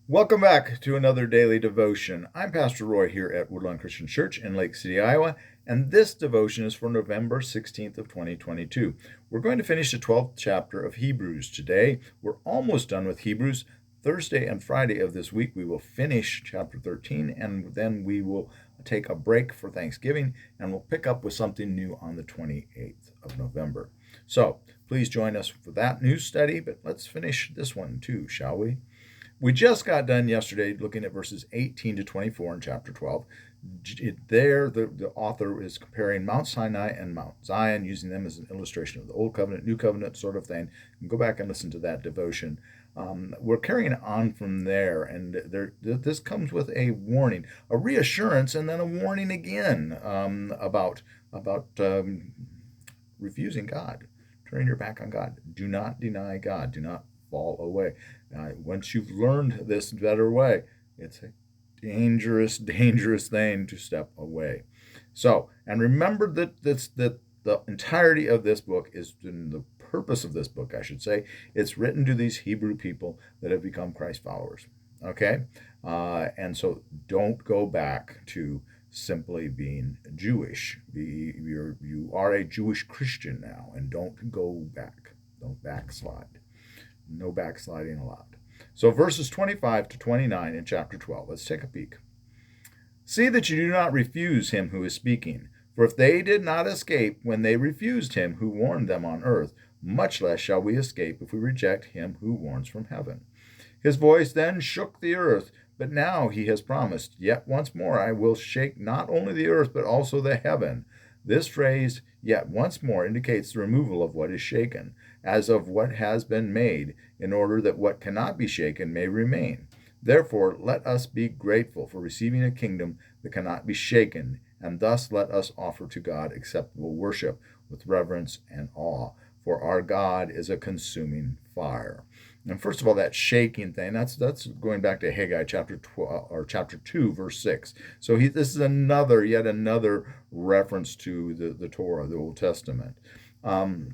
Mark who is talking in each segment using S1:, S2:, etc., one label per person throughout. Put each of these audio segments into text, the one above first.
S1: Welcome back to another daily devotion. I'm Pastor Roy here at Woodlawn Christian Church in Lake City, Iowa, and this devotion is for November 16th of 2022. We're going to finish the 12th chapter of Hebrews today. We're almost done with Hebrews. Thursday and Friday of this week we will finish chapter 13, and then we will take a break for Thanksgiving, and we'll pick up with something new on the 28th of November. So please join us for that news study, but let's finish this one too, shall we? We just got done yesterday looking at verses 18 to 24 in chapter 12. There, the author is comparing Mount Sinai and Mount Zion, using them as an illustration of the Old Covenant, New Covenant sort of thing. And go back and listen to that devotion. We're carrying on from there, and this comes with a warning, a reassurance, and then a warning again about refusing God, turning your back on God. Do not deny God. Do not fall away. Once you've learned this better way, it's a dangerous, dangerous thing to step away. So, and remember that the entirety of this book is in the purpose of this book, I should say. It's written to these Hebrew people that have become Christ followers. Okay, and so don't go back to simply being Jewish. You are a Jewish Christian now, and don't go back. Don't backslide. No backsliding allowed. So verses 25 to 29 in chapter 12. Let's take a peek. See that you do not refuse him who is speaking. For if they did not escape when they refused him who warned them on earth, much less shall we escape if we reject him who warns from heaven. His voice then shook the earth, but now he has promised, yet once more I will shake not only the earth, but also the heaven. This phrase, yet once more, indicates the removal of what is shaken, as of what has been made, in order that what cannot be shaken may remain. Therefore, let us be grateful for receiving a kingdom that cannot be shaken, and thus let us offer to God acceptable worship with reverence and awe, for our God is a consuming fire. And first of all, that shaking thing, that's going back to Haggai chapter 12 or chapter 2, verse 6. So this is yet another reference to the Torah, the Old Testament. 20,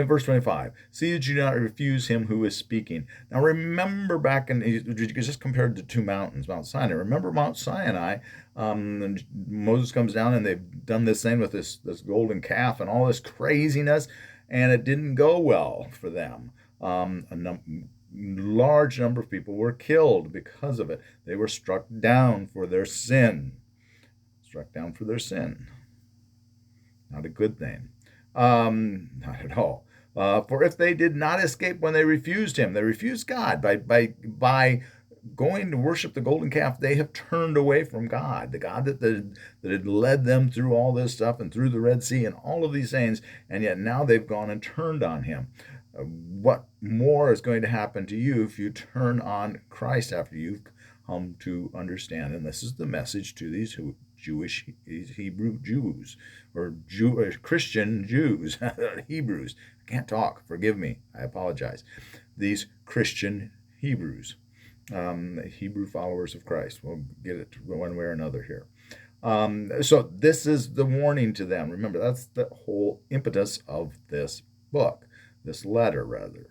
S1: verse 25. See that you do not refuse him who is speaking. Now remember back in, you just compared the two mountains, Mount Sinai. Remember Mount Sinai, and Moses comes down and they've done this thing with this golden calf and all this craziness, and it didn't go well for them. Large number of people were killed because of it. They were struck down for their sin. Struck down for their sin. Not a good thing. Not at all. For if they did not escape when they refused him, they refused God by going to worship the golden calf. They have turned away from God, the God that had led them through all this stuff and through the Red Sea and all of these things, and yet now they've gone and turned on him. What more is going to happen to you if you turn on Christ after you've come to understand? And this is the message to these Jewish Hebrew Jews, or Christian Jews, Hebrews. I can't talk. Forgive me. I apologize. These Christian Hebrews, Hebrew followers of Christ. We'll get it one way or another here. So this is the warning to them. Remember, that's the whole impetus of this book, this letter rather.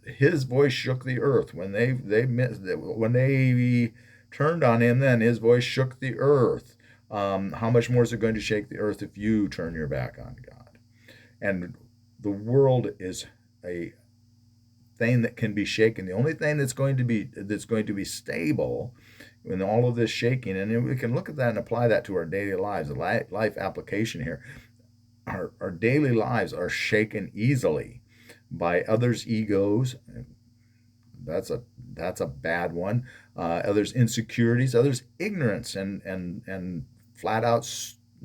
S1: His voice shook the earth when when they turned on him. Then his voice shook the earth. How much more is it going to shake the earth if you turn your back on God? And the world is a thing that can be shaken. The only thing that's going to be stable in all of this shaking, and we can look at that and apply that to our daily lives. The life application here. Our daily lives are shaken easily by others' egos. That's a bad one. Others' insecurities, others' ignorance, and flat out,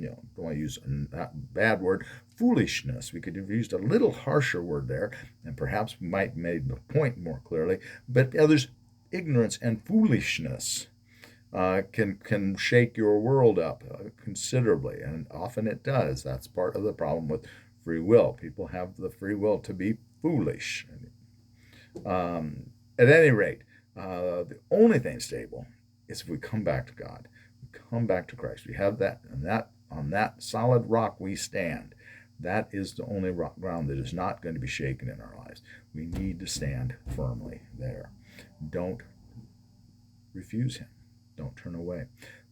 S1: don't want to use a bad word, foolishness. We could have used a little harsher word there, and perhaps might made the point more clearly. But others' ignorance and foolishness can shake your world up considerably, and often it does. That's part of the problem with free will. People have the free will to be foolish. At any rate, the only thing stable is if we come back to God, we come back to Christ. We have that, and on that solid rock we stand. That is the only ground that is not going to be shaken in our lives. We need to stand firmly there. Don't refuse him. Don't turn away.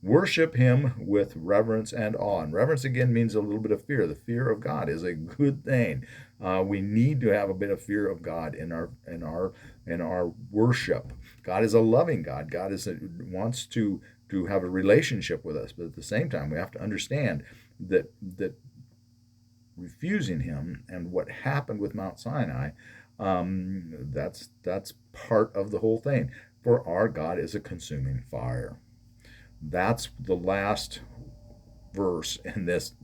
S1: Worship him with reverence and awe. And reverence again means a little bit of fear. The fear of God is a good thing. We need to have a bit of fear of God in our worship. God is a loving God. God wants to have a relationship with us, but at the same time, we have to understand that refusing him and what happened with Mount Sinai, that's part of the whole thing. For our God is a consuming fire. That's the last verse in this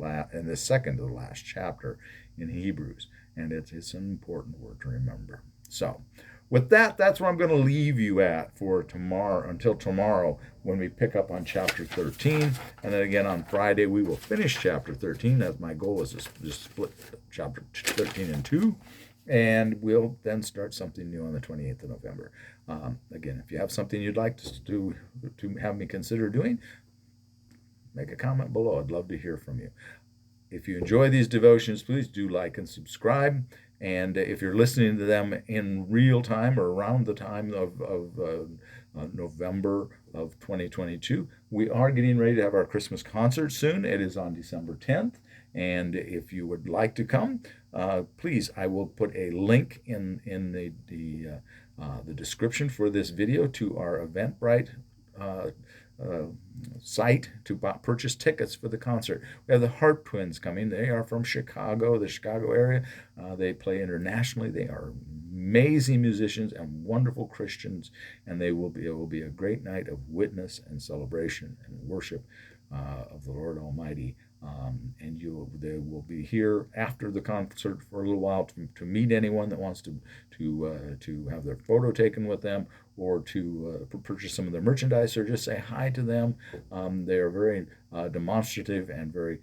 S1: second to the last chapter in Hebrews, and it's an important word to remember. So, with that, that's where I'm going to leave you at for tomorrow, until tomorrow when we pick up on chapter 13. And then again on Friday, we will finish chapter 13, as my goal is to just split chapter 13 in two. And we'll then start something new on the 28th of November. Again, if you have something you'd like to have me consider doing, make a comment below. I'd love to hear from you. If you enjoy these devotions, please do like and subscribe. And if you're listening to them in real time or around the time of November of 2022, we are getting ready to have our Christmas concert soon. It is on December 10th. And if you would like to come, please, I will put a link in the description for this video to our Eventbrite site to purchase tickets for the concert. We have the Harp Twins coming. They are from Chicago, the Chicago area. They play internationally. They are amazing musicians and wonderful Christians, and it will be a great night of witness and celebration and worship of the Lord Almighty. And they will be here after the concert for a little while to meet anyone that wants to have their photo taken with them, or to purchase some of their merchandise, or just say hi to them. They are very demonstrative and very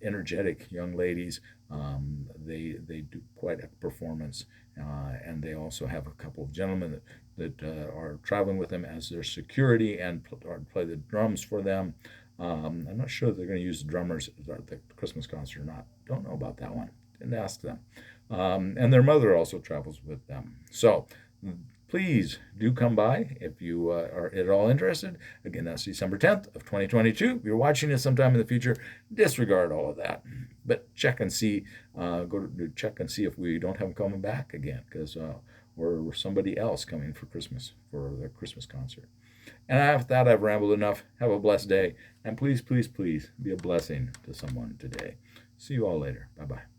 S1: energetic young ladies. They do quite a performance, and they also have a couple of gentlemen that are traveling with them as their security and play the drums for them. I'm not sure if they're going to use the drummers at the Christmas concert or not. Don't know about that one. Didn't ask them. And their mother also travels with them. So please do come by if you are at all interested. Again, that's December 10th of 2022. If you're watching this sometime in the future, disregard all of that. But check and see. Check and see if we don't have them coming back again, because we're somebody else coming for Christmas, for the Christmas concert. And after that, I've rambled enough. Have a blessed day. And please, please, please be a blessing to someone today. See you all later. Bye-bye.